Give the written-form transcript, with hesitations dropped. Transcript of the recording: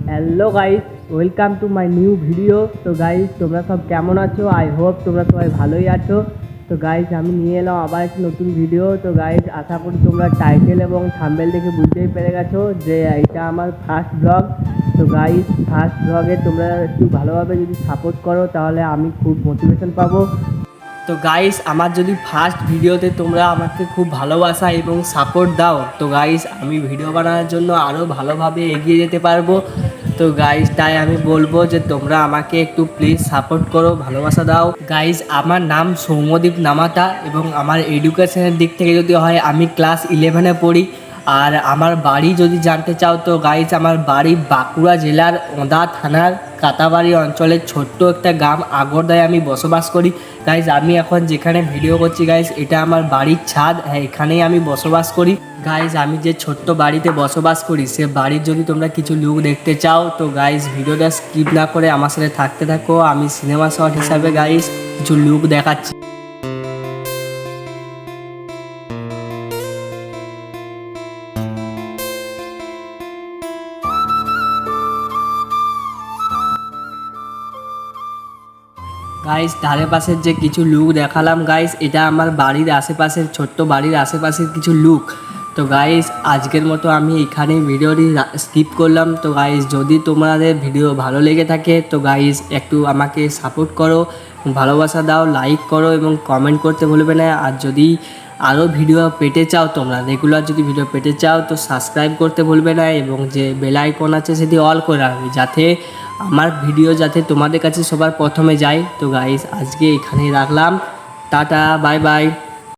Hello guys, welcome to my new video. তো guys, তোমরা সব কেমন আছো? আই হোপ তোমরা সবাই ভালোই আছো। তো গাইস, আমি নিয়ে এলাম আবার একটি নতুন ভিডিও। তো গাইস, আশা করি তোমরা টাইটেল এবং থাম্বনেল দেখে বুঝতেই পেরে গেছো যে এটা আমার ফার্স্ট ব্লগ। তো গাইস, ফার্স্ট ব্লগে তোমরা একটু ভালোভাবে যদি সাপোর্ট করো তাহলে আমি খুব মোটিভেশন পাবো। তো গাইস, আমার যদি ফার্স্ট ভিডিওতে তোমরা আমাকে খুব ভালোবাসা এবং সাপোর্ট দাও তো গাইস আমি ভিডিও বানানোর জন্য আরও ভালোভাবে এগিয়ে যেতে পারবো। তো গাইস, তাই আমি বলবো যে তোমরা আমাকে একটু প্লিজ সাপোর্ট করো, ভালোবাসা দাও। গাইস, আমার নাম সৌম্যদীপ নামাতা এবং আমার এডুকেশনের দিক থেকে যদি হয় আমি ক্লাস 11-এ পড়ি। আর আমার বাড়ি যদি জানতে চাও তো গাইস, আমার বাড়ি বাঁকুড়া জেলার ওঁদা থানার কাতাবাড়ি অঞ্চলের ছোট্ট একটা গ্রাম আগরদায় আমি বসবাস করি। গাইস, আমি এখন যেখানে ভিডিও করছি গাইস, এটা আমার বাড়ির ছাদ। হ্যাঁ, এখানেই আমি বসবাস করি। গাইস, আমি যে ছোট্ট বাড়িতে বসবাস করি সে বাড়ির যদি তোমরা কিছু লুক দেখতে চাও তো গাইস ভিডিওটা স্কিপ না করে আমার সাথে থাকতে থাকো। আমি সিনেমা শট হিসাবে গাইস কিছু লুক দেখাচ্ছি। গাইস, ধারে পাশের যে কিছু লুক দেখালাম গাইস, এটা আমার বাড়ির আশেপাশের ছোট্ট বাড়ির আশেপাশের কিছু লুক। তো গাইস, আজকের মতো আমি এখানেই ভিডিওটি স্কিপ করলাম। তো গাইস, যদি তোমাদের ভিডিও ভালো লেগে থাকে তো গাইস একটু আমাকে সাপোর্ট করো, ভালোবাসা দাও, লাইক করো এবং কমেন্ট করতে ভুলবে না। আর যদি আরও ভিডিও পেতে চাও, তোমরা রেগুলার যদি ভিডিও পেতে চাও তো সাবস্ক্রাইব করতে ভুলবে না এবং যে বেল আইকন আছে সেটি অল করে রাখবে যাতে আমার ভিডিও যাতে তোমাদের কাছে সবার প্রথমে যায়। তো গাইস, আজকে এখানেই রাখলাম। Tata, bye bye.